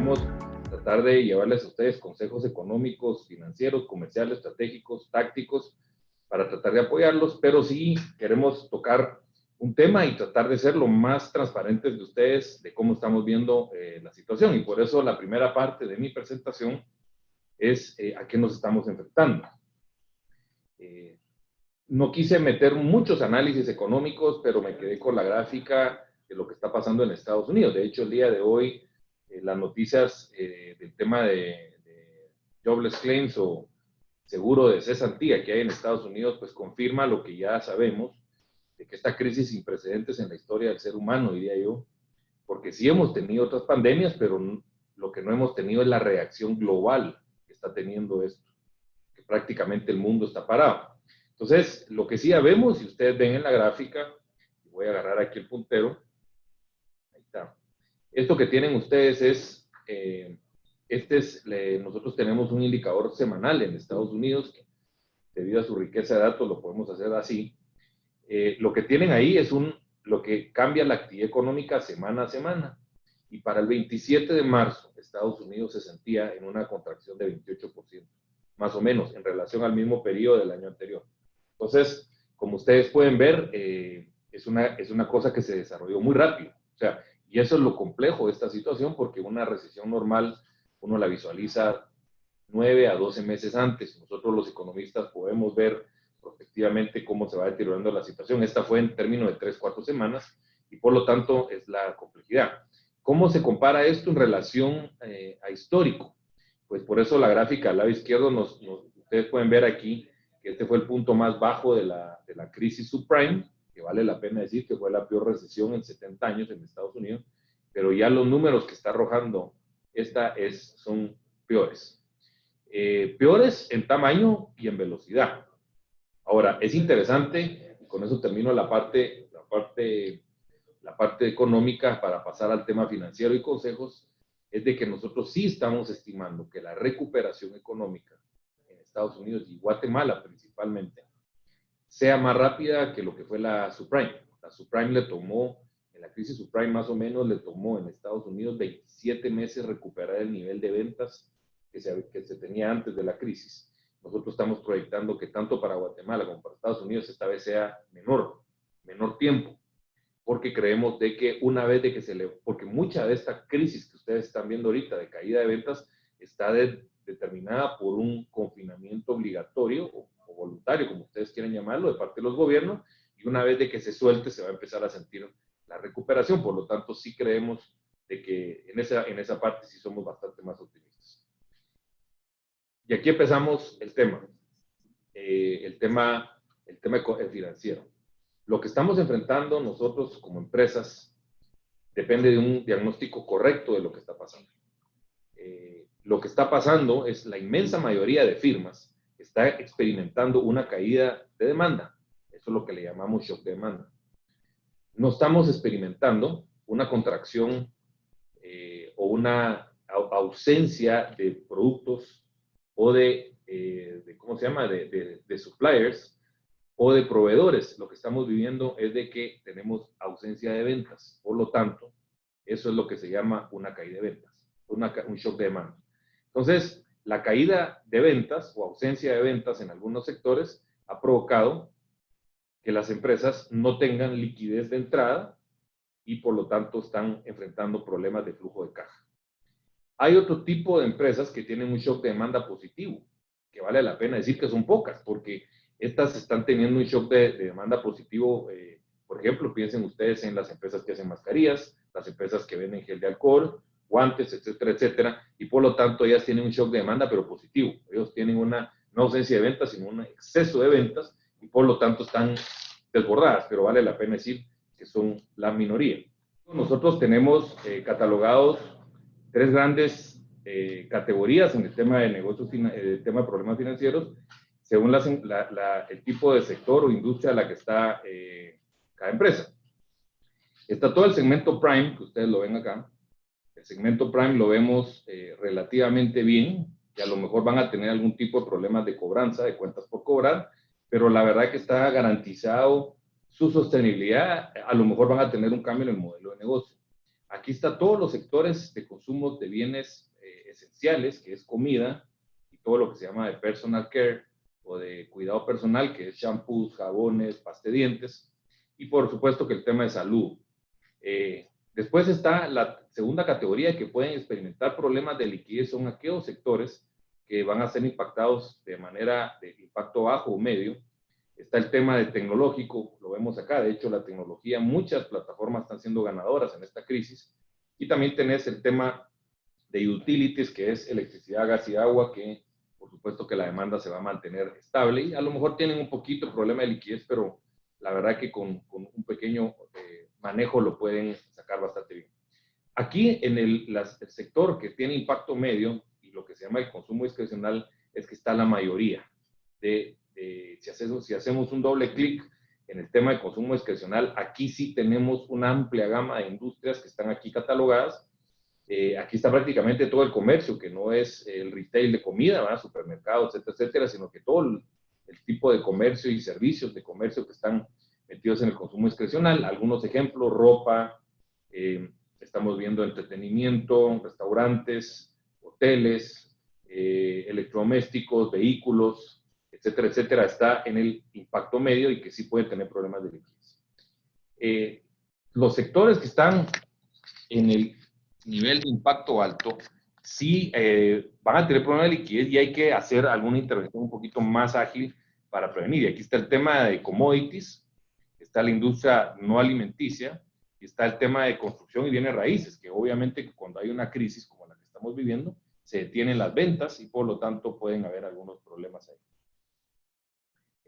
queremos tratar de llevarles a ustedes consejos económicos, financieros, comerciales, estratégicos, tácticos, para tratar de apoyarlos, pero sí queremos tocar un tema y tratar de ser lo más transparentes de ustedes de cómo estamos viendo la situación. Y por eso la primera parte de mi presentación es a qué nos estamos enfrentando. No quise meter muchos análisis económicos, pero me quedé con la gráfica de lo que está pasando en Estados Unidos. De hecho, el día de hoy, las noticias del tema de jobless claims o seguro de cesantía que hay en Estados Unidos, pues confirma lo que ya sabemos, de que esta crisis sin precedentes en la historia del ser humano, diría yo, porque sí hemos tenido otras pandemias, pero lo que no hemos tenido es la reacción global que está teniendo esto, que prácticamente el mundo está parado. Entonces, lo que sí ya vemos, si ustedes ven en la gráfica, voy a agarrar aquí el puntero, ahí está. Esto que tienen ustedes es, nosotros tenemos un indicador semanal en Estados Unidos, que debido a su riqueza de datos lo podemos hacer así. Lo que tienen ahí es lo que cambia la actividad económica semana a semana. Y para el 27 de marzo, Estados Unidos se sentía en una contracción de 28%, más o menos, en relación al mismo periodo del año anterior. Entonces, como ustedes pueden ver, es una cosa que se desarrolló muy rápido. O sea, y eso es lo complejo de esta situación, porque una recesión normal uno la visualiza 9 a 12 meses antes. Nosotros los economistas podemos ver prospectivamente cómo se va deteriorando la situación. Esta fue en términos de 3, 4 semanas y por lo tanto es la complejidad. ¿Cómo se compara esto en relación a histórico? Pues por eso la gráfica al lado izquierdo, ustedes pueden ver aquí que este fue el punto más bajo de la crisis subprime, que vale la pena decir que fue la peor recesión en 70 años en Estados Unidos, pero ya los números que está arrojando son peores. Peores en tamaño y en velocidad. Ahora, es interesante, y con eso termino la parte económica para pasar al tema financiero y consejos, es de que nosotros sí estamos estimando que la recuperación económica en Estados Unidos y Guatemala principalmente sea más rápida que lo que fue la subprime. La subprime en la crisis subprime más o menos le tomó en Estados Unidos 27 meses recuperar el nivel de ventas que se tenía antes de la crisis. Nosotros estamos proyectando que tanto para Guatemala como para Estados Unidos esta vez sea menor tiempo, porque creemos de que una vez de que porque mucha de esta crisis que ustedes están viendo ahorita de caída de ventas está determinada por un confinamiento obligatorio o voluntario, como ustedes quieren llamarlo, de parte de los gobiernos, y una vez de que se suelte se va a empezar a sentir la recuperación. Por lo tanto, sí creemos de que en esa parte sí somos bastante más optimistas. Y aquí empezamos el tema financiero. Lo que estamos enfrentando nosotros como empresas depende de un diagnóstico correcto de lo que está pasando. Lo que está pasando es la inmensa mayoría de firmas está experimentando una caída de demanda. Eso es lo que le llamamos shock de demanda. No estamos experimentando una contracción o una ausencia de productos o ¿cómo se llama? De suppliers o de proveedores. Lo que estamos viviendo es de que tenemos ausencia de ventas. Por lo tanto, eso es lo que se llama una caída de ventas, un shock de demanda. Entonces, la caída de ventas o ausencia de ventas en algunos sectores ha provocado que las empresas no tengan liquidez de entrada y por lo tanto están enfrentando problemas de flujo de caja. Hay otro tipo de empresas que tienen un shock de demanda positivo, que vale la pena decir que son pocas, porque estas están teniendo un shock de demanda positivo. Por ejemplo, piensen ustedes en las empresas que hacen mascarillas, las empresas que venden gel de alcohol, guantes, etcétera, etcétera, y por lo tanto ellas tienen un shock de demanda, pero positivo. Ellos tienen no ausencia de ventas, sino un exceso de ventas, y por lo tanto están desbordadas, pero vale la pena decir que son la minoría. Nosotros tenemos catalogados 3 grandes categorías en el tema de negocios, el tema de problemas financieros, según el tipo de sector o industria a la que está cada empresa. Está todo el segmento Prime, que ustedes lo ven acá. El segmento Prime lo vemos relativamente bien, que a lo mejor van a tener algún tipo de problemas de cobranza, de cuentas por cobrar, pero la verdad que está garantizado su sostenibilidad. A lo mejor van a tener un cambio en el modelo de negocio. Aquí está todos los sectores de consumo de bienes esenciales, que es comida, y todo lo que se llama de personal care o de cuidado personal, que es shampoos, jabones, pasta de dientes, y por supuesto que el tema de salud. Después está la segunda categoría que pueden experimentar problemas de liquidez, son aquellos sectores que van a ser impactados de manera de impacto bajo o medio. Está el tema de tecnológico, lo vemos acá, de hecho la tecnología, muchas plataformas están siendo ganadoras en esta crisis, y también tenés el tema de utilities, que es electricidad, gas y agua, que por supuesto que la demanda se va a mantener estable, y a lo mejor tienen un poquito de problema de liquidez, pero la verdad que con un pequeño manejo lo pueden sacar bastante bien. Aquí en el sector que tiene impacto medio y lo que se llama el consumo discrecional es que está la mayoría. Si hacemos un doble clic en el tema de consumo discrecional, aquí sí tenemos una amplia gama de industrias que están aquí catalogadas. Aquí está prácticamente todo el comercio, que no es el retail de comida, ¿verdad? Supermercados, etcétera, etcétera, sino que todo el tipo de comercio y servicios de comercio que están metidos en el consumo discrecional. Algunos ejemplos: ropa, estamos viendo entretenimiento, restaurantes, hoteles, electrodomésticos, vehículos, etcétera, etcétera, está en el impacto medio y que sí pueden tener problemas de liquidez. Los sectores que están en el nivel de impacto alto sí van a tener problemas de liquidez y hay que hacer alguna intervención un poquito más ágil para prevenir. Y aquí está el tema de commodities, está la industria no alimenticia, y está el tema de construcción y bienes raíces, que obviamente cuando hay una crisis como la que estamos viviendo, se detienen las ventas y por lo tanto pueden haber algunos problemas ahí.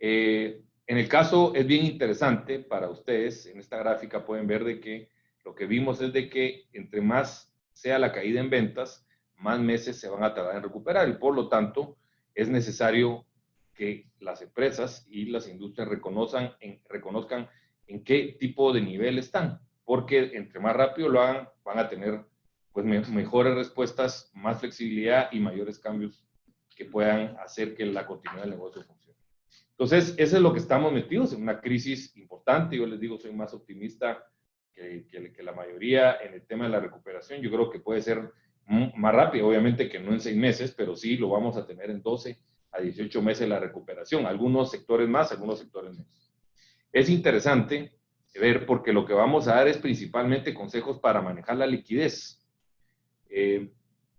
En el caso es bien interesante para ustedes, en esta gráfica pueden ver de que lo que vimos es de que entre más sea la caída en ventas, más meses se van a tardar en recuperar y por lo tanto es necesario que las empresas y las industrias reconozcan en qué tipo de nivel están, porque entre más rápido lo hagan, van a tener pues mejores respuestas, más flexibilidad y mayores cambios que puedan hacer que la continuidad del negocio funcione. Entonces, eso es lo que estamos metidos, en una crisis importante. Yo les digo, soy más optimista que la mayoría en el tema de la recuperación. Yo creo que puede ser más rápido, obviamente que no en 6 meses, pero sí lo vamos a tener en 12 a 18 meses la recuperación. Algunos sectores más, algunos sectores menos. Es interesante ver porque lo que vamos a dar es principalmente consejos para manejar la liquidez. En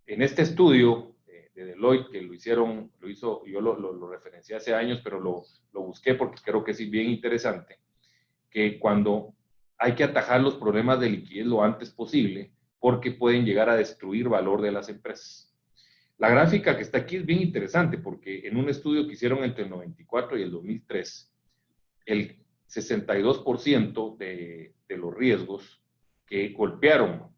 este estudio de Deloitte, que lo hizo, yo lo referencié hace años, pero lo busqué porque creo que es bien interesante, que cuando hay que atajar los problemas de liquidez lo antes posible, porque pueden llegar a destruir valor de las empresas. La gráfica que está aquí es bien interesante, porque en un estudio que hicieron entre el 94 y el 2003, el 62% de los riesgos que golpearon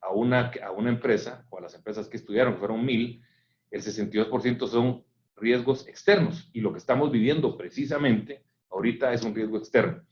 a una empresa, o a las empresas que estudiaron, fueron 1000, el 62% son riesgos externos. Y lo que estamos viviendo precisamente ahorita es un riesgo externo.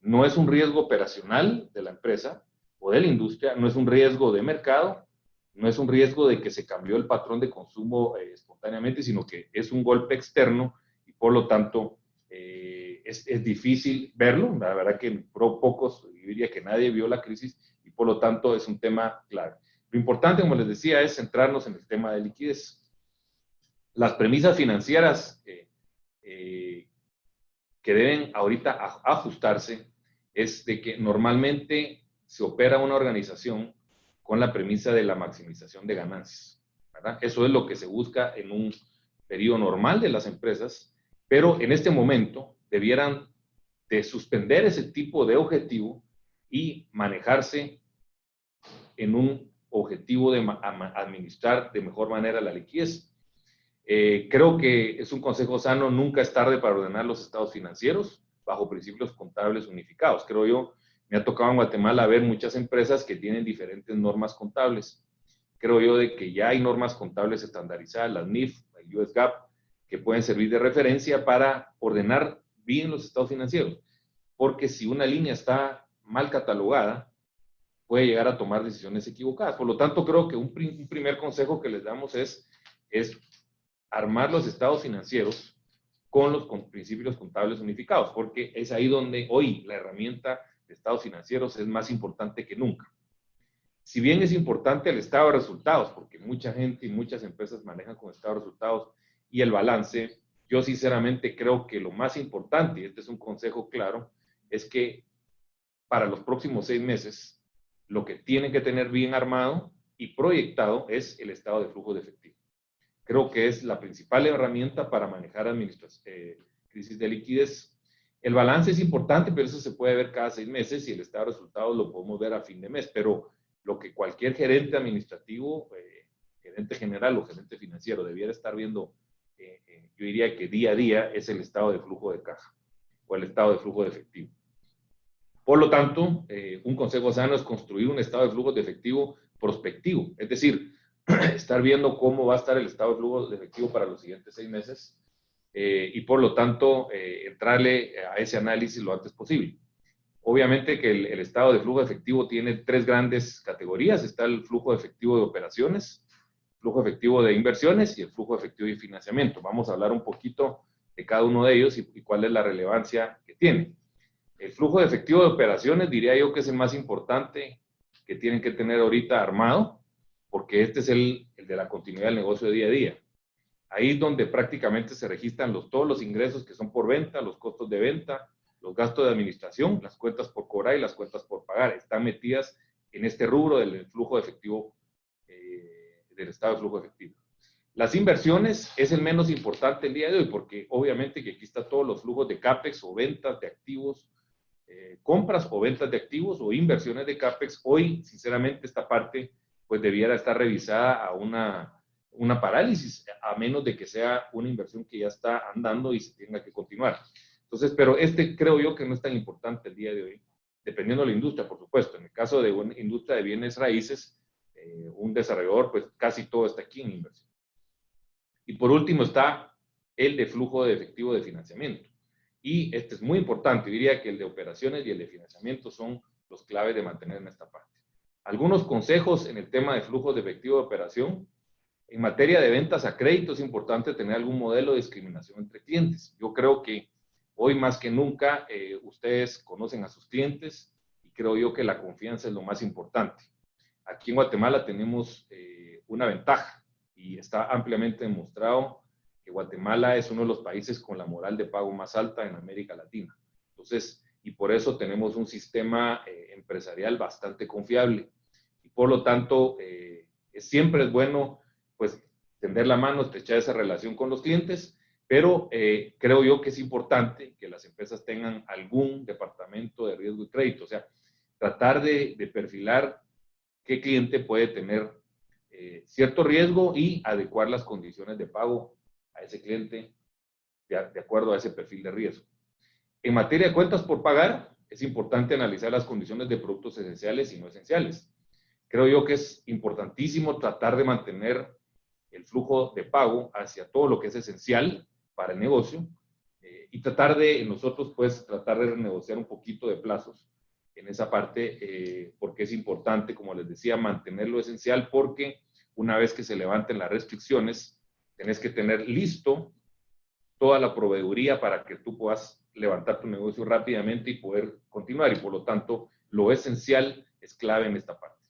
No es un riesgo operacional de la empresa o de la industria, no es un riesgo de mercado, no es un riesgo de que se cambió el patrón de consumo espontáneamente, sino que es un golpe externo y por lo tanto es difícil verlo. La verdad que pocos, yo diría que nadie vio la crisis y por lo tanto es un tema clave. Lo importante, como les decía, es centrarnos en el tema de liquidez. Las premisas financieras que deben ahorita ajustarse es de que normalmente se opera una organización con la premisa de la maximización de ganancias, ¿verdad? Eso es lo que se busca en un periodo normal de las empresas, pero en este momento debieran de suspender ese tipo de objetivo y manejarse en un objetivo de administrar de mejor manera la liquidez. Creo que es un consejo sano, nunca es tarde para ordenar los estados financieros bajo principios contables unificados. Creo yo, me ha tocado en Guatemala ver muchas empresas que tienen diferentes normas contables. Creo yo de que ya hay normas contables estandarizadas, las NIF, el US GAAP, que pueden servir de referencia para ordenar bien los estados financieros. Porque si una línea está mal catalogada, puede llegar a tomar decisiones equivocadas. Por lo tanto, creo que un primer consejo que les damos es armar los estados financieros con los principios contables unificados, porque es ahí donde hoy la herramienta de estados financieros es más importante que nunca. si bien es importante el estado de resultados, porque mucha gente y muchas empresas manejan con estado de resultados y el balance, yo sinceramente creo que lo más importante, y este es un consejo claro, es que para los próximos 6 meses, lo que tienen que tener bien armado y proyectado es el estado de flujo de efectivo. Creo que es la principal herramienta para manejar crisis de liquidez. El balance es importante, pero eso se puede ver cada 6 meses y el estado de resultados lo podemos ver a fin de mes. Pero lo que cualquier gerente administrativo, gerente general o gerente financiero debiera estar viendo, yo diría que día a día, es el estado de flujo de caja o el estado de flujo de efectivo. Por lo tanto, un consejo sano es construir un estado de flujo de efectivo prospectivo, es decir, estar viendo cómo va a estar el estado de flujo de efectivo para los siguientes 6 meses y por lo tanto entrarle a ese análisis lo antes posible. Obviamente que el estado de flujo de efectivo tiene 3 grandes categorías. Está el flujo de efectivo de operaciones, flujo efectivo de inversiones y el flujo efectivo de financiamiento. Vamos a hablar un poquito de cada uno de ellos y cuál es la relevancia que tiene. El flujo de efectivo de operaciones diría yo que es el más importante que tienen que tener ahorita armado, porque este es el de la continuidad del negocio de día a día. Ahí es donde prácticamente se registran todos los ingresos que son por venta, los costos de venta, los gastos de administración, las cuentas por cobrar y las cuentas por pagar. Están metidas en este rubro del flujo de efectivo, del estado de flujo efectivo. Las inversiones es el menos importante el día de hoy, porque obviamente que aquí está todos los flujos de CAPEX o ventas de activos, compras o ventas de activos o inversiones de CAPEX. Hoy, sinceramente, esta parte pues debiera estar revisada a una parálisis, a menos de que sea una inversión que ya está andando y se tenga que continuar. Entonces, pero creo yo que no es tan importante el día de hoy, dependiendo de la industria, por supuesto. En el caso de una industria de bienes raíces, un desarrollador, pues casi todo está aquí en inversión. Y por último está el de flujo de efectivo de financiamiento. Y este es muy importante, diría que el de operaciones y el de financiamiento son los claves de mantener en esta parte. Algunos consejos en el tema de flujo de efectivo de operación. En materia de ventas a crédito es importante tener algún modelo de discriminación entre clientes. Yo creo que hoy más que nunca ustedes conocen a sus clientes y creo yo que la confianza es lo más importante. Aquí en Guatemala tenemos una ventaja y está ampliamente demostrado que Guatemala es uno de los países con la moral de pago más alta en América Latina. Entonces, y por eso tenemos un sistema empresarial bastante confiable. Y por lo tanto, siempre es bueno, pues, tender la mano, estrechar esa relación con los clientes, pero creo yo que es importante que las empresas tengan algún departamento de riesgo y crédito, o sea, tratar de perfilar qué cliente puede tener cierto riesgo y adecuar las condiciones de pago a ese cliente de acuerdo a ese perfil de riesgo. En materia de cuentas por pagar, es importante analizar las condiciones de productos esenciales y no esenciales. Creo yo que es importantísimo tratar de mantener el flujo de pago hacia todo lo que es esencial para el negocio y tratar de, nosotros pues, tratar de renegociar un poquito de plazos en esa parte, porque es importante, como les decía, mantener lo esencial, porque una vez que se levanten las restricciones, tenés que tener listo toda la proveeduría para que tú puedas levantar tu negocio rápidamente y poder continuar. Y por lo tanto, lo esencial es clave en esta parte.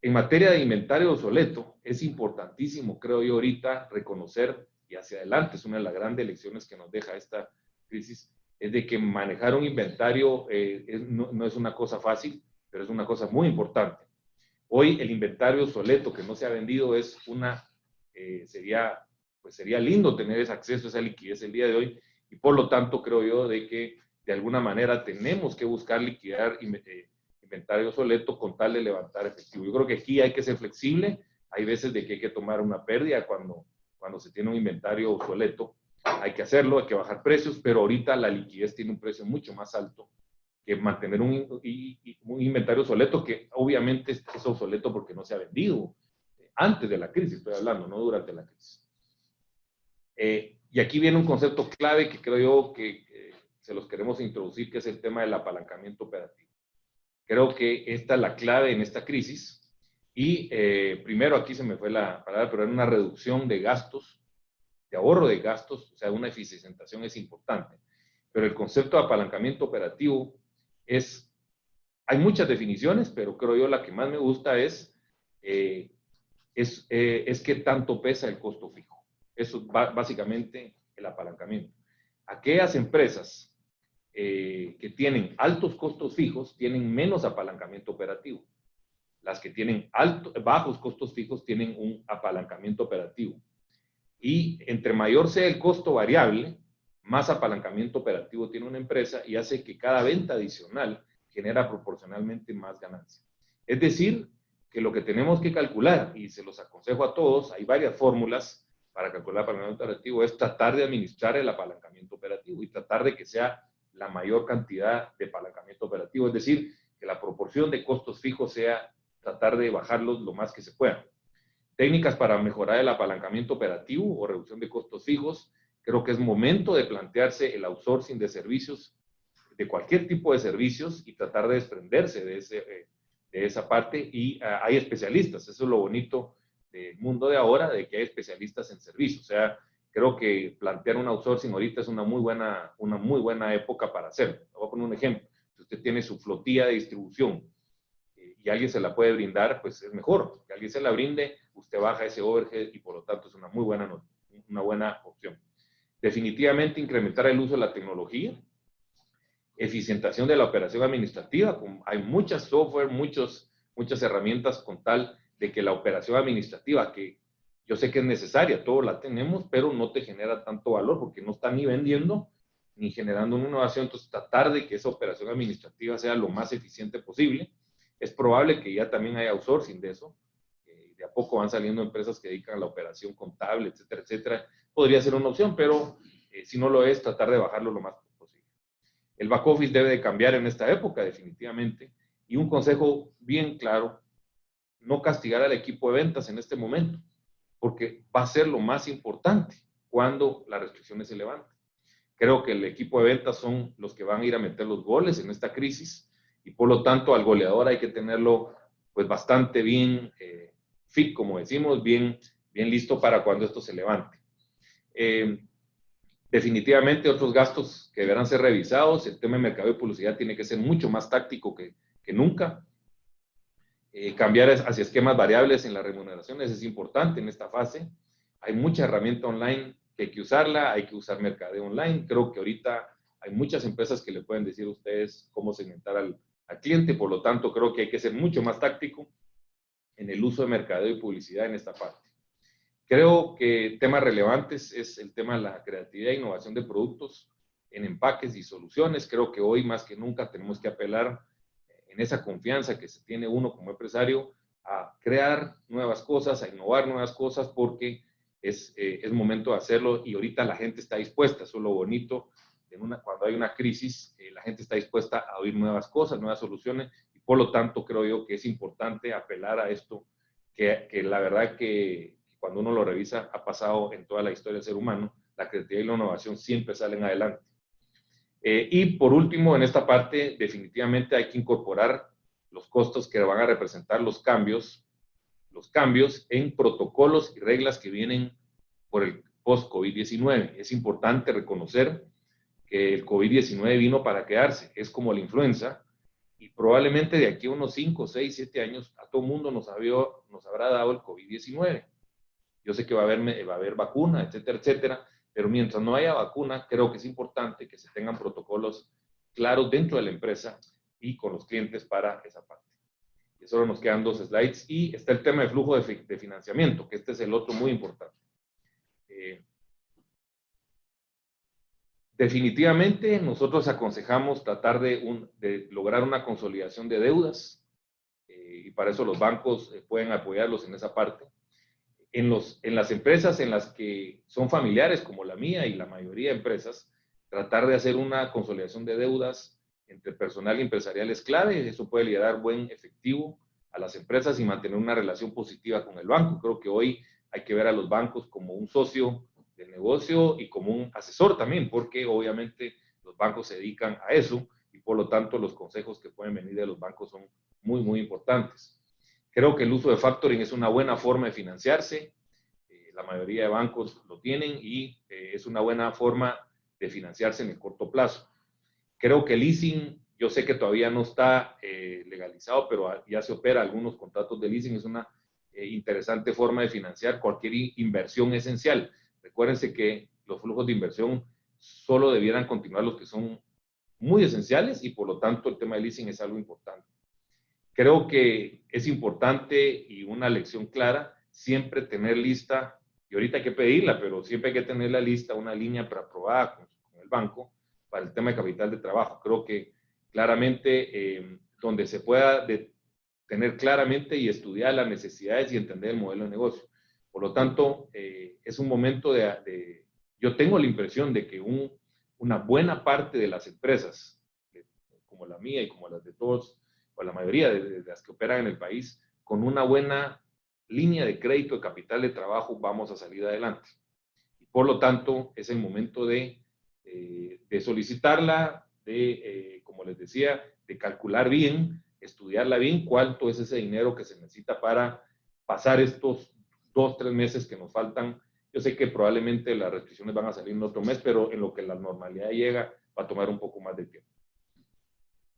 En materia de inventario obsoleto, es importantísimo, creo yo, ahorita reconocer, y hacia adelante es una de las grandes lecciones que nos deja esta crisis, es de que manejar un inventario no es una cosa fácil, pero es una cosa muy importante. Hoy el inventario obsoleto que no se ha vendido es sería lindo tener ese acceso a esa liquidez el día de hoy, y por lo tanto creo yo de que de alguna manera tenemos que buscar liquidar inventario obsoleto con tal de levantar efectivo. Yo creo que aquí hay que ser flexible, hay veces de que hay que tomar una pérdida cuando se tiene un inventario obsoleto, hay que hacerlo, hay que bajar precios, pero ahorita la liquidez tiene un precio mucho más alto que mantener un inventario obsoleto que obviamente es obsoleto porque no se ha vendido antes de la crisis, estoy hablando, no durante la crisis. Y aquí viene un concepto clave que creo yo que se los queremos introducir, que es el tema del apalancamiento operativo. Creo que esta es la clave en esta crisis. Y primero, aquí se me fue la palabra, pero era una reducción de gastos, de ahorro de gastos, o sea, una eficientización es importante. Pero el concepto de apalancamiento operativo es Hay muchas definiciones, pero creo yo la que más me gusta es qué tanto pesa el costo fijo. Eso es básicamente el apalancamiento. Aquellas empresas que tienen altos costos fijos tienen menos apalancamiento operativo. Las que tienen bajos costos fijos tienen un apalancamiento operativo. Y entre mayor sea el costo variable, más apalancamiento operativo tiene una empresa y hace que cada venta adicional genera proporcionalmente más ganancia. Es decir, que lo que tenemos que calcular, y se los aconsejo a todos, hay varias fórmulas para calcular el apalancamiento operativo, es tratar de administrar el apalancamiento operativo y tratar de que sea la mayor cantidad de apalancamiento operativo, es decir, que la proporción de costos fijos sea tratar de bajarlos lo más que se pueda. Técnicas para mejorar el apalancamiento operativo o reducción de costos fijos. Creo que es momento de plantearse el outsourcing de servicios, de cualquier tipo de servicios, y tratar de desprenderse de esa parte. Y hay especialistas, eso es lo bonito del mundo de ahora, de que hay especialistas en servicios. O sea, creo que plantear un outsourcing ahorita es una muy buena época para hacerlo. Voy a poner un ejemplo. Si usted tiene su flotilla de distribución y alguien se la puede brindar, pues es mejor. Que alguien se la brinde, usted baja ese overhead y por lo tanto es una muy buena opción. Definitivamente incrementar el uso de la tecnología, eficientación de la operación administrativa. Hay muchas software, muchas herramientas con tal de que la operación administrativa, que yo sé que es necesaria, todos la tenemos, pero no te genera tanto valor porque no está ni vendiendo ni generando una innovación. Entonces, tratar de que esa operación administrativa sea lo más eficiente posible. Es probable que ya también haya outsourcing de eso. De a poco van saliendo empresas que dedican a la operación contable, etcétera, etcétera. Podría ser una opción, pero si no lo es, tratar de bajarlo lo más posible. El back office debe de cambiar en esta época, definitivamente. Y un consejo bien claro, no castigar al equipo de ventas en este momento, porque va a ser lo más importante cuando las restricciones se levanten. Creo que el equipo de ventas son los que van a ir a meter los goles en esta crisis y por lo tanto al goleador hay que tenerlo pues bastante bien fit, como decimos, bien listo para cuando esto se levante. Definitivamente otros gastos que deberán ser revisados. El tema de mercado y publicidad tiene que ser mucho más táctico que nunca. Cambiar hacia esquemas variables en las remuneraciones es importante en esta fase. Hay mucha herramienta online que hay que usarla, hay que usar mercadeo online. Creo que ahorita hay muchas empresas que le pueden decir a ustedes cómo segmentar al cliente, por lo tanto creo que hay que ser mucho más táctico en el uso de mercadeo y publicidad en esta parte. Creo que temas relevantes es el tema de la creatividad e innovación de productos en empaques y soluciones. Creo que hoy más que nunca tenemos que apelar en esa confianza que se tiene uno como empresario a crear nuevas cosas, a innovar nuevas cosas, porque es momento de hacerlo y ahorita la gente está dispuesta. Eso es lo bonito. Cuando hay una crisis, la gente está dispuesta a oír nuevas cosas, nuevas soluciones, y por lo tanto creo yo que es importante apelar a esto, que la verdad que cuando uno lo revisa ha pasado en toda la historia del ser humano. La creatividad y la innovación siempre salen adelante. Y por último, en esta parte, definitivamente hay que incorporar los costos que van a representar los cambios en protocolos y reglas que vienen por el post-COVID-19. Es importante reconocer que el COVID-19 vino para quedarse, es como la influenza, y probablemente de aquí a unos 5, 6, 7 años a todo mundo nos habrá dado el COVID-19. Yo sé que va a haber vacuna, etcétera, etcétera, pero mientras no haya vacuna, creo que es importante que se tengan protocolos claros dentro de la empresa y con los clientes para esa parte. Y solo nos quedan 2 slides y está el tema de flujo de financiamiento, que este es el otro muy importante. Definitivamente nosotros aconsejamos tratar de lograr una consolidación de deudas y para eso los bancos pueden apoyarlos en esa parte. En las empresas en las que son familiares, como la mía y la mayoría de empresas, tratar de hacer una consolidación de deudas entre personal y empresarial es clave. Eso puede liderar buen efectivo a las empresas y mantener una relación positiva con el banco. Creo que hoy hay que ver a los bancos como un socio de negocio y como un asesor también, porque obviamente los bancos se dedican a eso y por lo tanto los consejos que pueden venir de los bancos son muy, muy importantes. Creo que el uso de factoring es una buena forma de financiarse. La mayoría de bancos lo tienen y es una buena forma de financiarse en el corto plazo. Creo que el leasing Yo sé que todavía no está legalizado, pero ya se opera algunos contratos de leasing. Es una interesante forma de financiar cualquier inversión esencial. Recuérdense que los flujos de inversión solo debieran continuar los que son muy esenciales y por lo tanto el tema de leasing es algo importante. Creo que es importante y una lección clara siempre tener lista, y ahorita hay que pedirla, pero siempre hay que tener la lista, una línea preaprobada con el banco para el tema de capital de trabajo. Creo que claramente donde se pueda tener claramente y estudiar las necesidades y entender el modelo de negocio. Por lo tanto, es un momento yo tengo la impresión de que una buena parte de las empresas, como la mía y como las de todos, o la mayoría de las que operan en el país, con una buena línea de crédito de capital de trabajo vamos a salir adelante. Y por lo tanto, es el momento de solicitarla, como les decía, de calcular bien, estudiarla bien, cuánto es ese dinero que se necesita para pasar estos 2-3 meses que nos faltan. Yo sé que probablemente las restricciones van a salir en otro mes, pero en lo que la normalidad llega va a tomar un poco más de tiempo.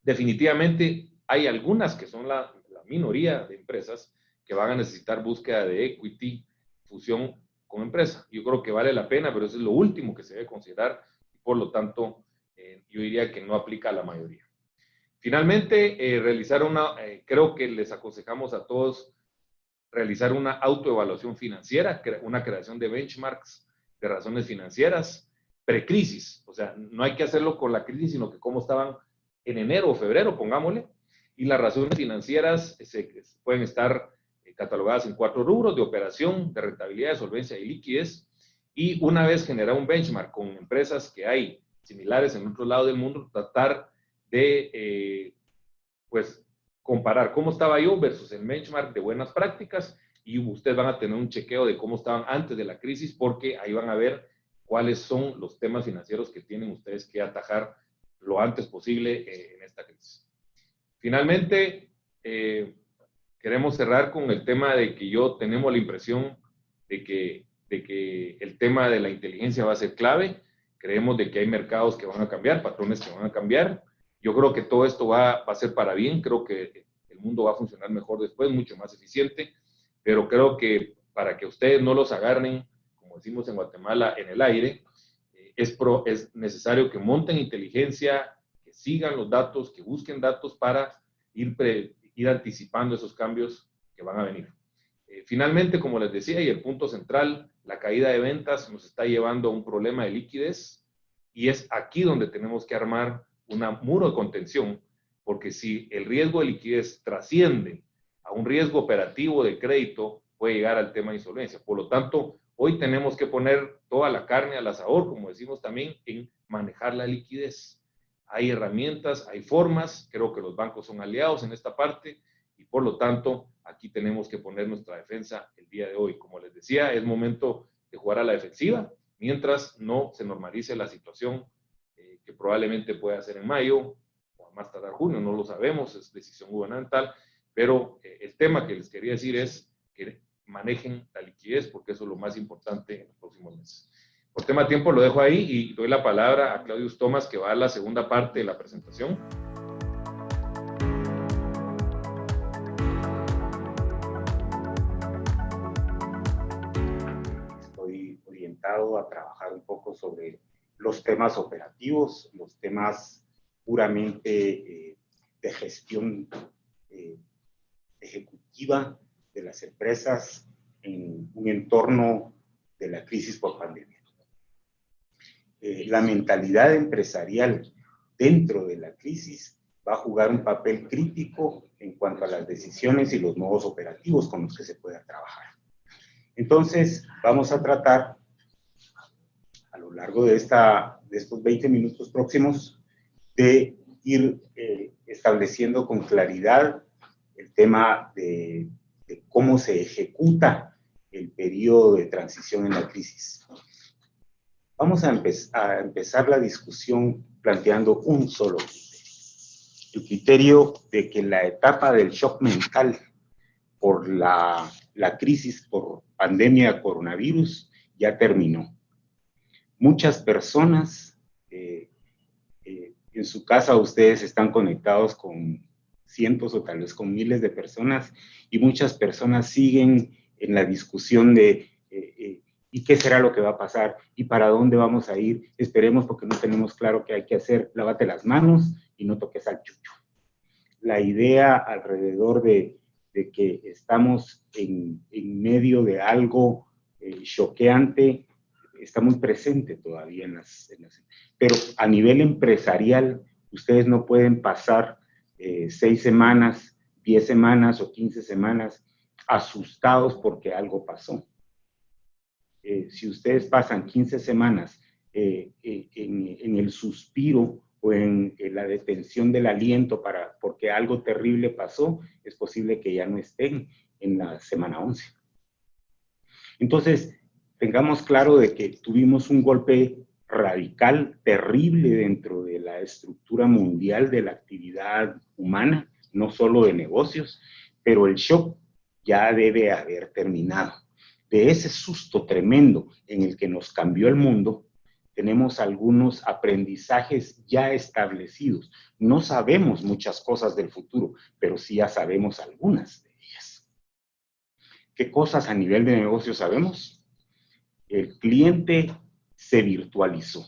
Definitivamente hay algunas que son la minoría de empresas que van a necesitar búsqueda de equity, fusión con empresa. Yo creo que vale la pena, pero eso es lo último que se debe considerar y por lo tanto yo diría que no aplica a la mayoría. Finalmente, creo que les aconsejamos a todos realizar una autoevaluación financiera, una creación de benchmarks de razones financieras precrisis. O sea, no hay que hacerlo con la crisis, sino que cómo estaban en enero o febrero, pongámosle, y las razones financieras pueden estar catalogadas en 4 rubros: de operación, de rentabilidad, de solvencia y liquidez. Y una vez generado un benchmark con empresas que hay similares en otro lado del mundo, tratar de, pues, comparar cómo estaba yo versus el benchmark de buenas prácticas, y ustedes van a tener un chequeo de cómo estaban antes de la crisis, porque ahí van a ver cuáles son los temas financieros que tienen ustedes que atajar lo antes posible en esta crisis. Finalmente, queremos cerrar con el tema de que tenemos la impresión de que el tema de la inteligencia va a ser clave. Creemos de que hay mercados que van a cambiar, patrones que van a cambiar. Yo creo que todo esto va a ser para bien. Creo que el mundo va a funcionar mejor después, mucho más eficiente, pero creo que para que ustedes no los agarren, como decimos en Guatemala, en el aire, es necesario que monten inteligencia, que sigan los datos, que busquen datos para ir anticipando esos cambios que van a venir. Finalmente, como les decía, y el punto central, la caída de ventas nos está llevando a un problema de liquidez, y es aquí donde tenemos que armar un muro de contención, porque si el riesgo de liquidez trasciende a un riesgo operativo de crédito, puede llegar al tema de insolvencia. Por lo tanto, hoy tenemos que poner toda la carne al asador, como decimos también, en manejar la liquidez. Hay herramientas, hay formas, creo que los bancos son aliados en esta parte, y por lo tanto, aquí tenemos que poner nuestra defensa el día de hoy. Como les decía, es momento de jugar a la defensiva, mientras no se normalice la situación que probablemente pueda ser en mayo, o a más tardar junio, no lo sabemos, es decisión gubernamental, pero el tema que les quería decir es que manejen la liquidez, porque eso es lo más importante en los próximos meses. Por tema de tiempo lo dejo ahí y doy la palabra a Claudius Thomas, que va a dar la segunda parte de la presentación. Estoy orientado a trabajar un poco sobre los temas operativos, los temas puramente de gestión ejecutiva de las empresas en un entorno de la crisis por pandemia. La mentalidad empresarial dentro de la crisis va a jugar un papel crítico en cuanto a las decisiones y los modos operativos con los que se pueda trabajar. Entonces, vamos a tratar a lo largo de estos 20 minutos próximos de ir estableciendo con claridad el tema de cómo se ejecuta el periodo de transición en la crisis. Vamos a empezar la discusión planteando un solo el criterio de que la etapa del shock mental por la crisis por pandemia de coronavirus ya terminó. Muchas personas en su casa ustedes están conectados con cientos o tal vez con miles de personas y muchas personas siguen en la discusión de ¿y qué será lo que va a pasar? ¿Y para dónde vamos a ir? Esperemos porque no tenemos claro qué hay que hacer. Lávate las manos y no toques al chucho. La idea alrededor de que estamos en medio de algo choqueante está muy presente todavía pero a nivel empresarial, ustedes no pueden pasar 6 semanas, 10 semanas o 15 semanas asustados porque algo pasó. Si ustedes pasan 15 semanas en el suspiro o en la detención del aliento porque algo terrible pasó, es posible que ya no estén en la semana 11. Entonces, tengamos claro de que tuvimos un golpe radical, terrible dentro de la estructura mundial de la actividad humana, no solo de negocios, pero el shock ya debe haber terminado. De ese susto tremendo en el que nos cambió el mundo, tenemos algunos aprendizajes ya establecidos. No sabemos muchas cosas del futuro, pero sí ya sabemos algunas de ellas. ¿Qué cosas a nivel de negocio sabemos? El cliente se virtualizó.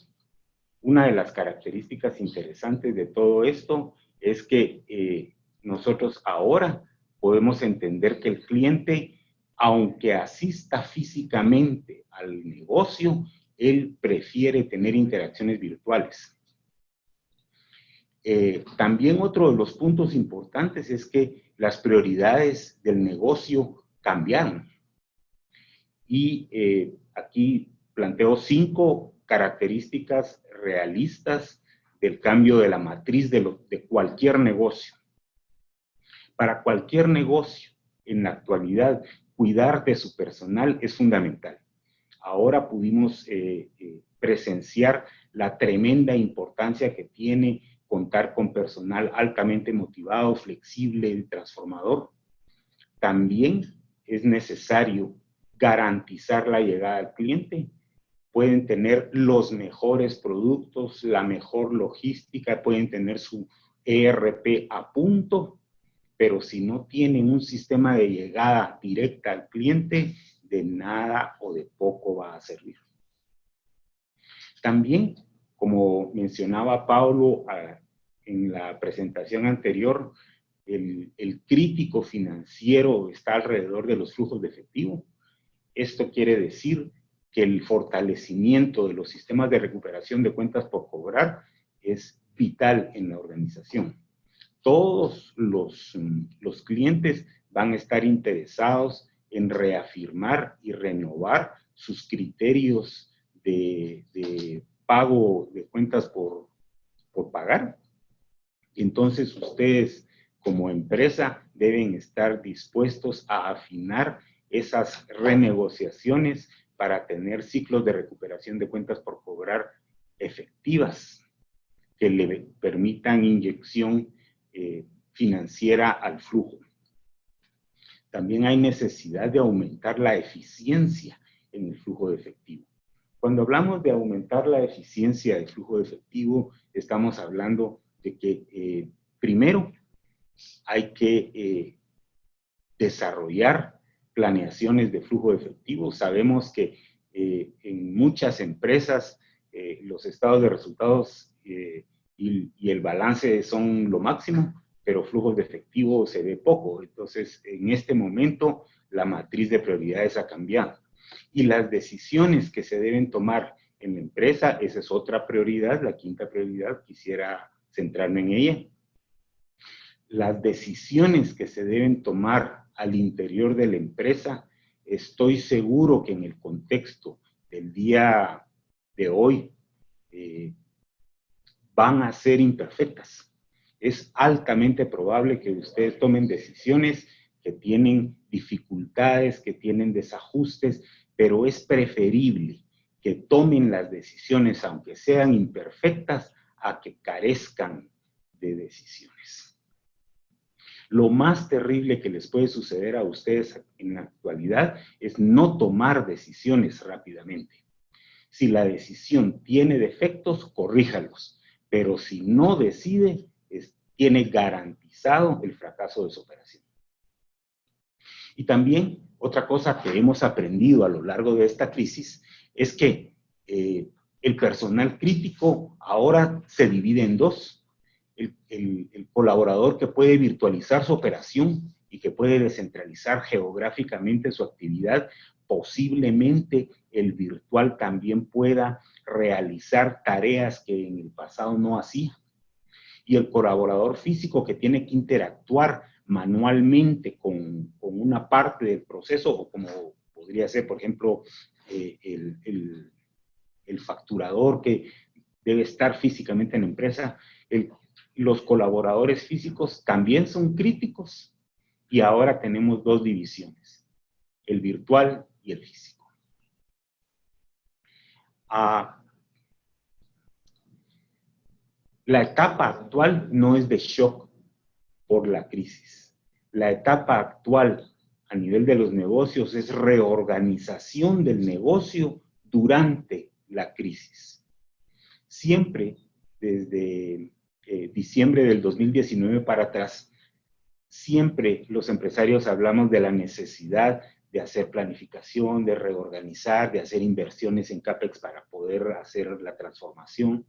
Una de las características interesantes de todo esto es que nosotros ahora podemos entender que el cliente, aunque asista físicamente al negocio, él prefiere tener interacciones virtuales. También otro de los puntos importantes es que las prioridades del negocio cambiaron. Y aquí planteo 5 características realistas del cambio de la matriz de cualquier negocio. Para cualquier negocio, en la actualidad, cuidar de su personal es fundamental. Ahora pudimos presenciar la tremenda importancia que tiene contar con personal altamente motivado, flexible y transformador. También es necesario garantizar la llegada al cliente. Pueden tener los mejores productos, la mejor logística, pueden tener su ERP a punto, pero si no tienen un sistema de llegada directa al cliente, de nada o de poco va a servir. También, como mencionaba Paulo en la presentación anterior, el crítico financiero está alrededor de los flujos de efectivo. Esto quiere decir que el fortalecimiento de los sistemas de recuperación de cuentas por cobrar es vital en la organización. Todos los clientes van a estar interesados en reafirmar y renovar sus criterios de pago de cuentas por pagar. Entonces, ustedes como empresa deben estar dispuestos a afinar esas renegociaciones para tener ciclos de recuperación de cuentas por cobrar efectivas que le permitan inyección financiera al flujo. También hay necesidad de aumentar la eficiencia en el flujo de efectivo. Cuando hablamos de aumentar la eficiencia del flujo de efectivo, estamos hablando de que primero hay que desarrollar planeaciones de flujo de efectivo. Sabemos que en muchas empresas los estados de resultados y el balance son lo máximo, pero flujos de efectivo se ve poco. Entonces, en este momento, la matriz de prioridades ha cambiado. Y las decisiones que se deben tomar en la empresa, esa es otra prioridad, la 5ª prioridad, quisiera centrarme en ella. Las decisiones que se deben tomar al interior de la empresa, estoy seguro que en el contexto del día de hoy van a ser imperfectas. Es altamente probable que ustedes tomen decisiones que tienen dificultades, que tienen desajustes, pero es preferible que tomen las decisiones, aunque sean imperfectas, a que carezcan de decisiones. Lo más terrible que les puede suceder a ustedes en la actualidad es no tomar decisiones rápidamente. Si la decisión tiene defectos, corríjalos, pero si no decide, tiene garantizado el fracaso de su operación. Y también otra cosa que hemos aprendido a lo largo de esta crisis es que el personal crítico ahora se divide en dos. El colaborador que puede virtualizar su operación y que puede descentralizar geográficamente su actividad, posiblemente el virtual también pueda realizar tareas que en el pasado no hacía. Y el colaborador físico que tiene que interactuar manualmente con una parte del proceso, o como podría ser, por ejemplo, el facturador que debe estar físicamente en la empresa, los colaboradores físicos también son críticos, y ahora tenemos dos divisiones, el virtual y el físico. La etapa actual no es de shock por la crisis. La etapa actual a nivel de los negocios es reorganización del negocio durante la crisis. Siempre, desde diciembre del 2019 para atrás, siempre los empresarios hablamos de la necesidad de hacer planificación, de reorganizar, de hacer inversiones en CAPEX para poder hacer la transformación.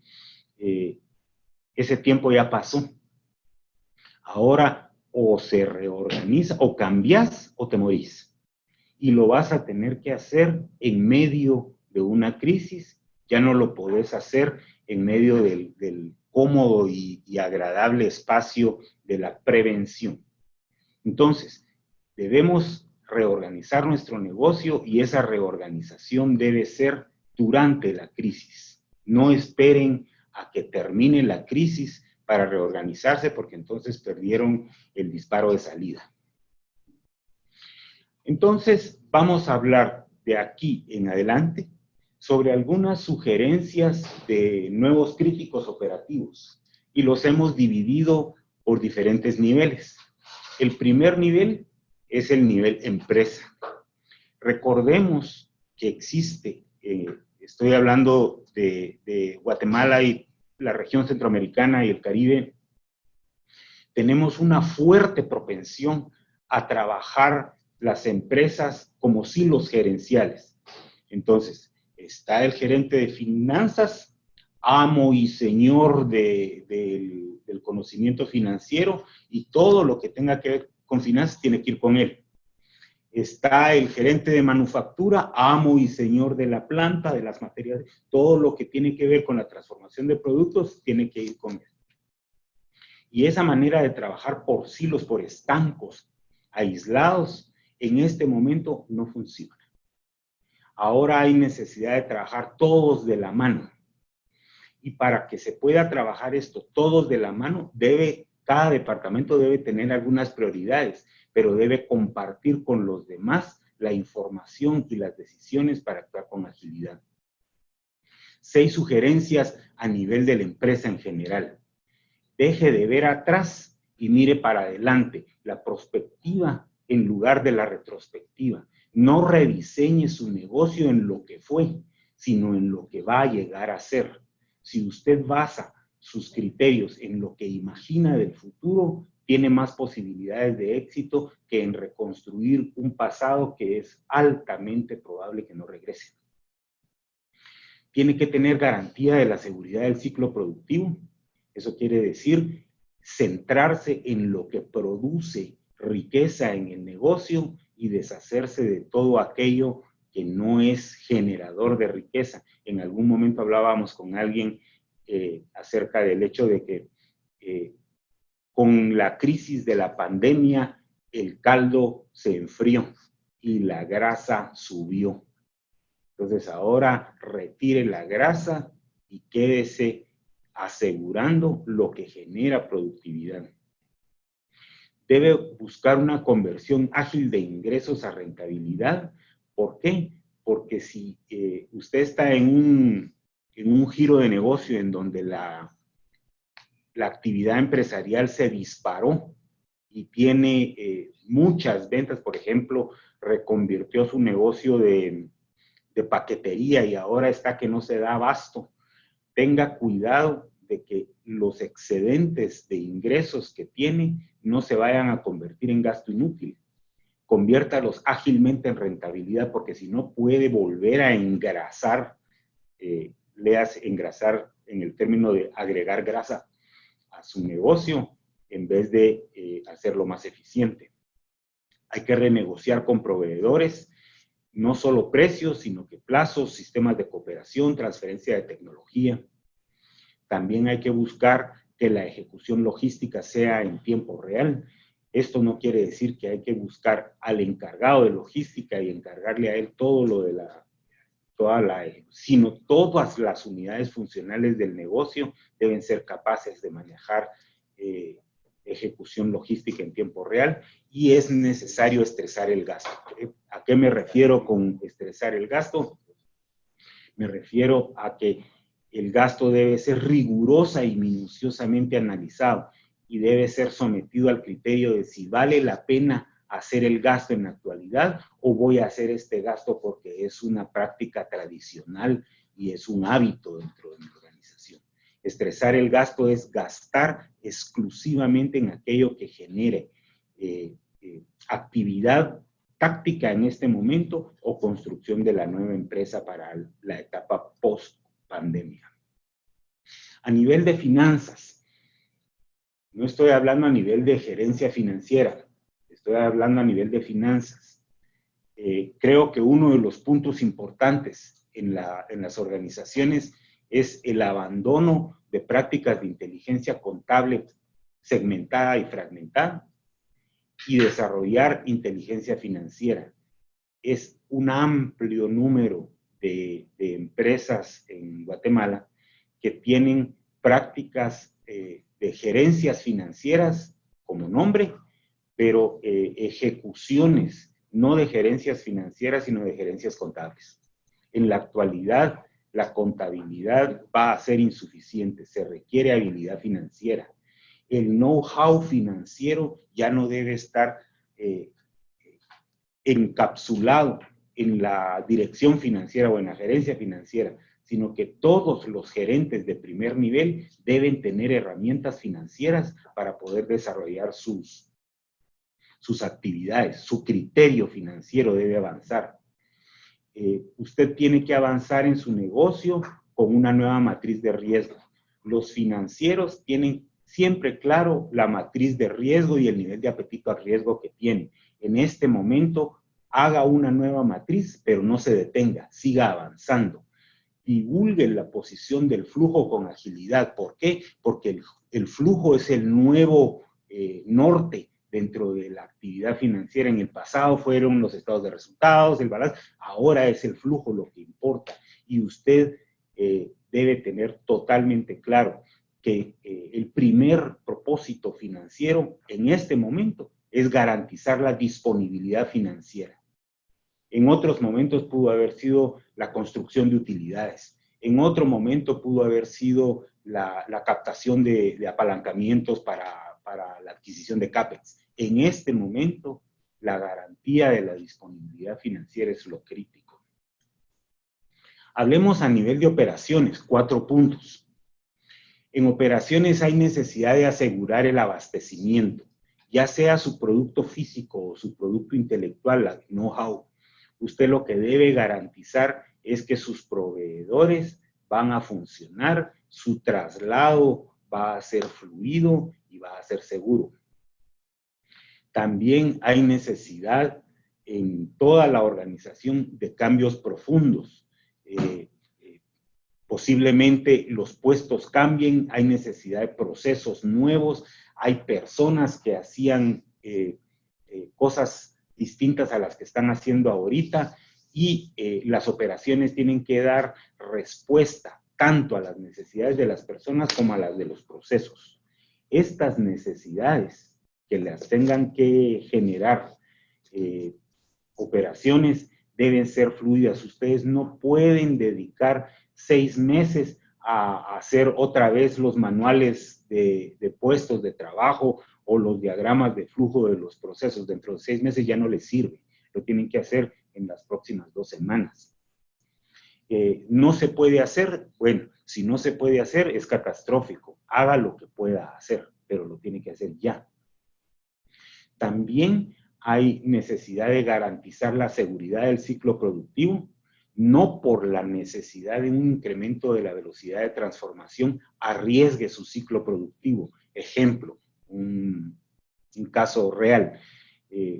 Ese tiempo ya pasó. Ahora o se reorganiza, o cambias o te morís. Y lo vas a tener que hacer en medio de una crisis. Ya no lo podés hacer en medio del cómodo y agradable espacio de la prevención. Entonces, debemos reorganizar nuestro negocio, y esa reorganización debe ser durante la crisis. No esperen a que termine la crisis para reorganizarse, porque entonces perdieron el disparo de salida. Entonces, vamos a hablar de aquí en adelante sobre algunas sugerencias de nuevos críticos operativos, y los hemos dividido por diferentes niveles. El primer nivel es el nivel empresa. Recordemos que existe, estoy hablando de Guatemala y la región centroamericana y el Caribe, tenemos una fuerte propensión a trabajar las empresas como silos gerenciales. Entonces, está el gerente de finanzas, amo y señor del conocimiento financiero, y todo lo que tenga que ver con finanzas tiene que ir con él. Está el gerente de manufactura, amo y señor de la planta, de las materias, todo lo que tiene que ver con la transformación de productos tiene que ir con él. Y esa manera de trabajar por silos, por estancos, aislados, en este momento no funciona. Ahora hay necesidad de trabajar todos de la mano. Y para que se pueda trabajar esto todos de la mano, cada departamento debe tener algunas prioridades, pero debe compartir con los demás la información y las decisiones para actuar con agilidad. 6 sugerencias a nivel de la empresa en general. Deje de ver atrás y mire para adelante. La prospectiva en lugar de la retrospectiva. No rediseñe su negocio en lo que fue, sino en lo que va a llegar a ser. Si usted basa sus criterios en lo que imagina del futuro, tiene más posibilidades de éxito que en reconstruir un pasado que es altamente probable que no regrese. Tiene que tener garantía de la seguridad del ciclo productivo. Eso quiere decir centrarse en lo que produce riqueza en el negocio y deshacerse de todo aquello que no es generador de riqueza. En algún momento hablábamos con alguien acerca del hecho de que con la crisis de la pandemia el caldo se enfrió y la grasa subió. Entonces ahora retire la grasa y quédese asegurando lo que genera productividad. Debe buscar una conversión ágil de ingresos a rentabilidad. ¿Por qué? Porque si usted está en un giro de negocio en donde la actividad empresarial se disparó y tiene muchas ventas, por ejemplo, reconvirtió su negocio de paquetería y ahora está que no se da abasto, tenga cuidado de que los excedentes de ingresos que tiene no se vayan a convertir en gasto inútil. Conviértalos ágilmente en rentabilidad, porque si no puede volver a engrasar, leas engrasar en el término de agregar grasa a su negocio en vez de hacerlo más eficiente. Hay que renegociar con proveedores, no solo precios, sino que plazos, sistemas de cooperación, transferencia de tecnología. También hay que buscar que la ejecución logística sea en tiempo real. Esto no quiere decir que hay que buscar al encargado de logística y encargarle a él todo lo de sino todas las unidades funcionales del negocio deben ser capaces de manejar ejecución logística en tiempo real, y es necesario estresar el gasto. ¿A qué me refiero con estresar el gasto? Me refiero a que el gasto debe ser rigurosa y minuciosamente analizado y debe ser sometido al criterio de si vale la pena hacer el gasto en la actualidad o voy a hacer este gasto porque es una práctica tradicional y es un hábito dentro de mi organización. Estresar el gasto es gastar exclusivamente en aquello que genere actividad táctica en este momento o construcción de la nueva empresa para la etapa post-pandemia. A nivel de finanzas, no estoy hablando a nivel de gerencia financiera, estoy hablando a nivel de finanzas. Creo que uno de los puntos importantes en las organizaciones es el abandono de prácticas de inteligencia contable segmentada y fragmentada y desarrollar inteligencia financiera. Es un amplio número de empresas en Guatemala que tienen prácticas de gerencias financieras como nombre, pero ejecuciones no de gerencias financieras, sino de gerencias contables. En la actualidad, la contabilidad va a ser insuficiente, se requiere habilidad financiera. El know-how financiero ya no debe estar encapsulado en la dirección financiera o en la gerencia financiera, sino que todos los gerentes de primer nivel deben tener herramientas financieras para poder desarrollar sus actividades. Su criterio financiero debe avanzar. Usted tiene que avanzar en su negocio con una nueva matriz de riesgo. Los financieros tienen siempre claro la matriz de riesgo y el nivel de apetito al riesgo que tienen. En este momento, haga una nueva matriz, pero no se detenga, siga avanzando. Divulgue la posición del flujo con agilidad. ¿Por qué? Porque el flujo es el nuevo norte dentro de la actividad financiera. En el pasado fueron los estados de resultados, el balance, ahora es el flujo lo que importa. Y usted debe tener totalmente claro que el primer propósito financiero en este momento es garantizar la disponibilidad financiera. En otros momentos pudo haber sido la construcción de utilidades. En otro momento pudo haber sido la captación de apalancamientos para la adquisición de CAPEX. En este momento, la garantía de la disponibilidad financiera es lo crítico. Hablemos a nivel de operaciones, 4 puntos. En operaciones hay necesidad de asegurar el abastecimiento, ya sea su producto físico o su producto intelectual, la know-how. Usted lo que debe garantizar es que sus proveedores van a funcionar, su traslado va a ser fluido y va a ser seguro. También hay necesidad en toda la organización de cambios profundos. Posiblemente los puestos cambien, hay necesidad de procesos nuevos, hay personas que hacían cosas distintas a las que están haciendo ahorita y las operaciones tienen que dar respuesta tanto a las necesidades de las personas como a las de los procesos. Estas necesidades que las tengan que generar operaciones deben ser fluidas. Ustedes no pueden dedicar 6 meses a hacer otra vez los manuales de puestos de trabajo o los diagramas de flujo de los procesos. Dentro de 6 meses ya no les sirve. Lo tienen que hacer en las próximas 2 semanas. ¿No se puede hacer? Bueno, si no se puede hacer, es catastrófico. Haga lo que pueda hacer, pero lo tiene que hacer ya. También hay necesidad de garantizar la seguridad del ciclo productivo, no por la necesidad de un incremento de la velocidad de transformación, arriesgue su ciclo productivo. Ejemplo, un caso real.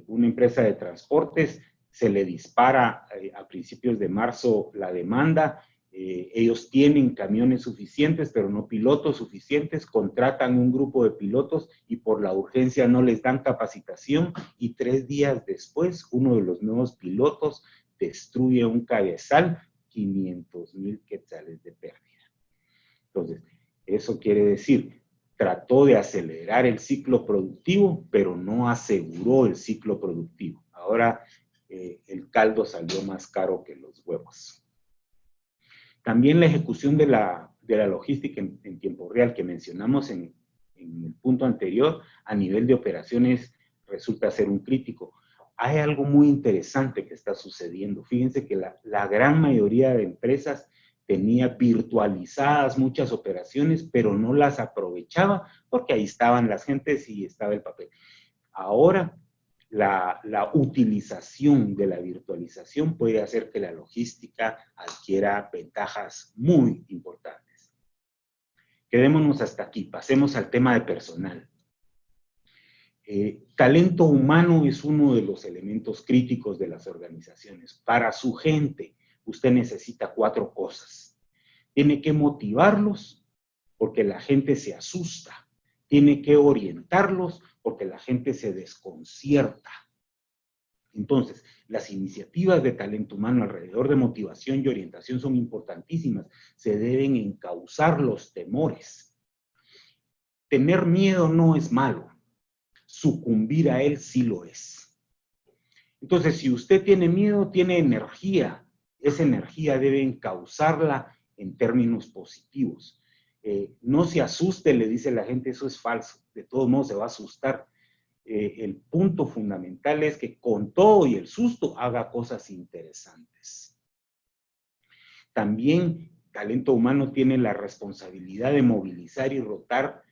Una empresa de transportes se le dispara a principios de marzo la demanda. Ellos tienen camiones suficientes, pero no pilotos suficientes, contratan un grupo de pilotos y por la urgencia no les dan capacitación y 3 días después uno de los nuevos pilotos destruye un cabezal, 500,000 quetzales de pérdida. Entonces, eso quiere decir, trató de acelerar el ciclo productivo, pero no aseguró el ciclo productivo. Ahora el caldo salió más caro que los huevos. También la ejecución de la logística en tiempo real que mencionamos en el punto anterior, a nivel de operaciones, resulta ser un crítico. Hay algo muy interesante que está sucediendo. Fíjense que la gran mayoría de empresas tenía virtualizadas muchas operaciones, pero no las aprovechaba porque ahí estaban las gentes y estaba el papel. Ahora, la utilización de la virtualización puede hacer que la logística adquiera ventajas muy importantes. Quedémonos hasta aquí, pasemos al tema de personal. Talento humano es uno de los elementos críticos de las organizaciones. Para su gente, usted necesita 4 cosas. Tiene que motivarlos porque la gente se asusta. Tiene que orientarlos porque la gente se desconcierta. Entonces, las iniciativas de talento humano alrededor de motivación y orientación son importantísimas. Se deben encauzar los temores. Tener miedo no es malo. Sucumbir a él sí lo es. Entonces, si usted tiene miedo, tiene energía. Esa energía debe encauzarla en términos positivos. No se asuste, le dice la gente, eso es falso. De todos modos se va a asustar. El punto fundamental es que con todo y el susto haga cosas interesantes. También talento humano tiene la responsabilidad de movilizar y rotar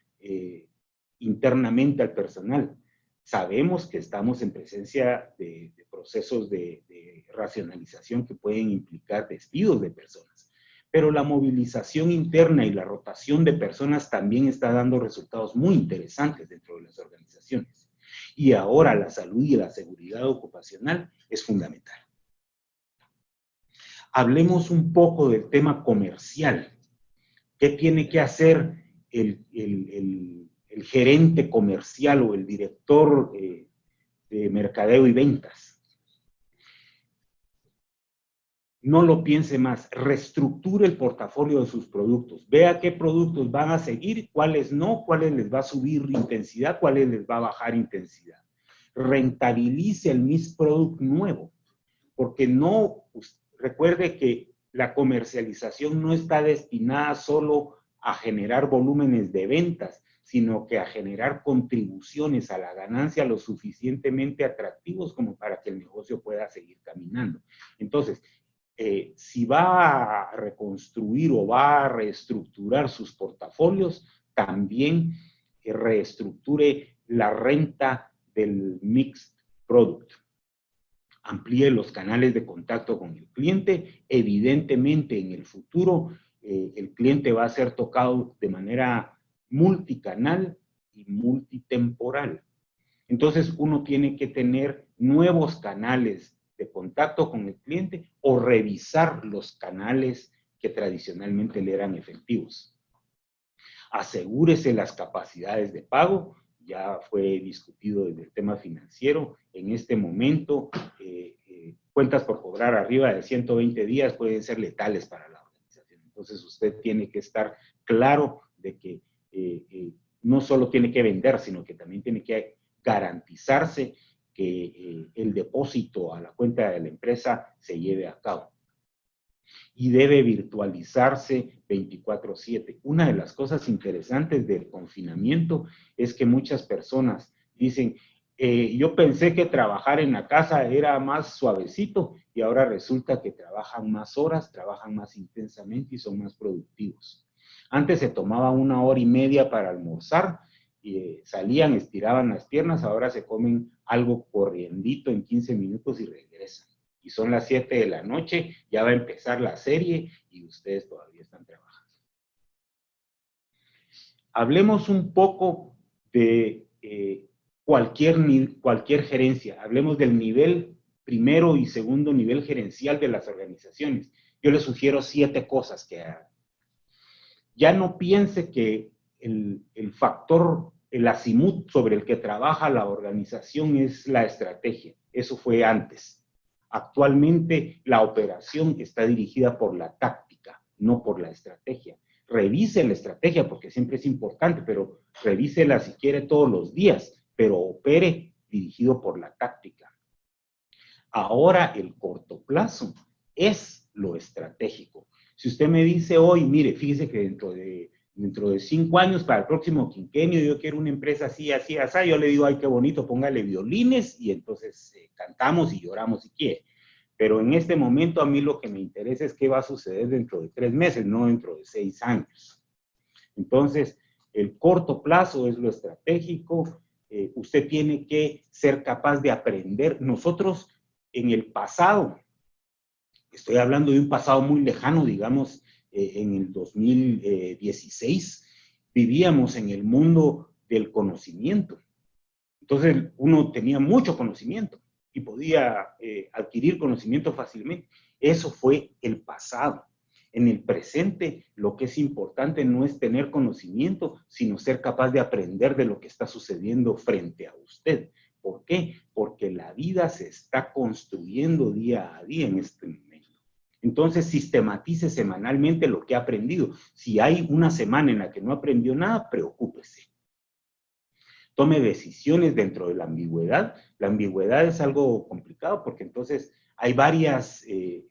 internamente al personal. Sabemos que estamos en presencia de procesos de racionalización que pueden implicar despidos de personas, pero la movilización interna y la rotación de personas también está dando resultados muy interesantes dentro de las organizaciones. Y ahora la salud y la seguridad ocupacional es fundamental. Hablemos un poco del tema comercial. ¿Qué tiene que hacer el gerente comercial o el director de mercadeo y ventas? No lo piense más, reestructure el portafolio de sus productos, vea qué productos van a seguir, cuáles no, cuáles les va a subir intensidad, cuáles les va a bajar intensidad. Rentabilice el mix product nuevo, porque no, recuerde que la comercialización no está destinada solo a generar volúmenes de ventas, sino que a generar contribuciones a la ganancia lo suficientemente atractivos como para que el negocio pueda seguir caminando. Entonces, si va a reconstruir o va a reestructurar sus portafolios, también reestructure la renta del mixed product. Amplíe los canales de contacto con el cliente. Evidentemente, en el futuro, el cliente va a ser tocado de manera multicanal y multitemporal. Entonces, uno tiene que tener nuevos canales de contacto con el cliente o revisar los canales que tradicionalmente le eran efectivos. Asegúrese las capacidades de pago. Ya fue discutido desde el tema financiero. En este momento, cuentas por cobrar arriba de 120 días pueden ser letales para la organización. Entonces, usted tiene que estar claro de que no solo tiene que vender, sino que también tiene que garantizarse que el depósito a la cuenta de la empresa se lleve a cabo. Y debe virtualizarse 24/7. Una de las cosas interesantes del confinamiento es que muchas personas dicen, yo pensé que trabajar en la casa era más suavecito y y ahora resulta que trabajan más horas, trabajan más intensamente y son más productivos. Antes se tomaba 1 hora y media para almorzar, y salían, estiraban las piernas, ahora se comen algo corriendito en 15 minutos y regresan. Y son las 7 de la noche, ya va a empezar la serie y ustedes todavía están trabajando. Hablemos un poco de cualquier gerencia. Hablemos del nivel primero y segundo nivel gerencial de las organizaciones. Yo les sugiero 7 cosas que hagan. Ya no piense que el factor, el azimut sobre el que trabaja la organización es la estrategia. Eso fue antes. Actualmente la operación está dirigida por la táctica, no por la estrategia. Revise la estrategia porque siempre es importante, pero revísela si quiere todos los días, pero opere dirigido por la táctica. Ahora el corto plazo es lo estratégico. Si usted me dice hoy, mire, fíjese que dentro de 5 años, para el próximo quinquenio, yo quiero una empresa así, así, así, yo le digo, ay, qué bonito, póngale violines y entonces cantamos y lloramos si quiere. Pero en este momento a mí lo que me interesa es qué va a suceder dentro de 3 meses, no dentro de 6 años. Entonces, el corto plazo es lo estratégico. Usted tiene que ser capaz de aprender. Nosotros en el pasado, estoy hablando de un pasado muy lejano, digamos, en el 2016, vivíamos en el mundo del conocimiento. Entonces, uno tenía mucho conocimiento y podía adquirir conocimiento fácilmente. Eso fue el pasado. En el presente, lo que es importante no es tener conocimiento, sino ser capaz de aprender de lo que está sucediendo frente a usted. ¿Por qué? Porque la vida se está construyendo día a día en este momento. Entonces, sistematice semanalmente lo que ha aprendido. Si hay una semana en la que no aprendió nada, preocúpese. Tome decisiones dentro de la ambigüedad. La ambigüedad es algo complicado porque entonces hay varias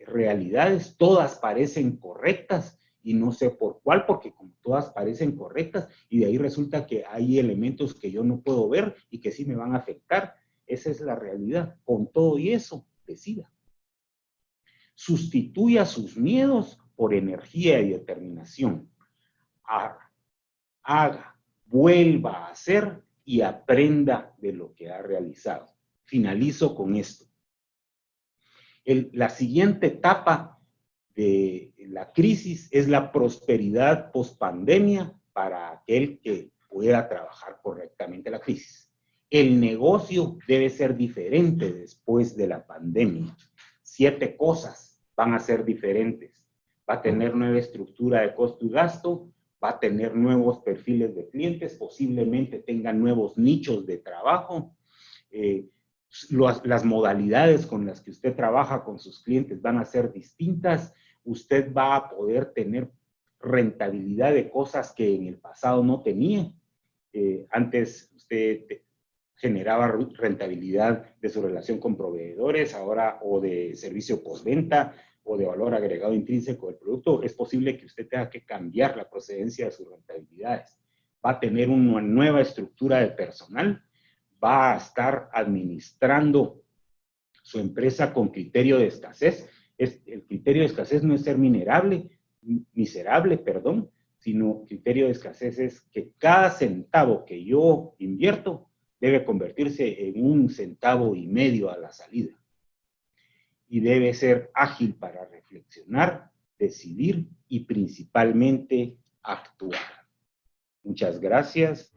realidades, todas parecen correctas y no sé por cuál, porque como todas parecen correctas y de ahí resulta que hay elementos que yo no puedo ver y que sí me van a afectar. Esa es la realidad. Con todo y eso, decida. Sustituya sus miedos por energía y determinación. Haga, vuelva a hacer y aprenda de lo que ha realizado. Finalizo con esto. La siguiente etapa de la crisis es la prosperidad post-pandemia para aquel que pueda trabajar correctamente la crisis. El negocio debe ser diferente después de la pandemia. 7 cosas van a ser diferentes. Va a tener nueva estructura de costo y gasto, va a tener nuevos perfiles de clientes, posiblemente tenga nuevos nichos de trabajo, las modalidades con las que usted trabaja con sus clientes van a ser distintas, usted va a poder tener rentabilidad de cosas que en el pasado no tenía. Antes usted generaba rentabilidad de su relación con proveedores, ahora o de servicio postventa o de valor agregado intrínseco del producto, es posible que usted tenga que cambiar la procedencia de sus rentabilidades. Va a tener una nueva estructura de personal, va a estar administrando su empresa con criterio de escasez. El criterio de escasez no es ser miserable, sino criterio de escasez es que cada centavo que yo invierto debe convertirse en 1,5 centavos a la salida. Y debe ser ágil para reflexionar, decidir y principalmente actuar. Muchas gracias.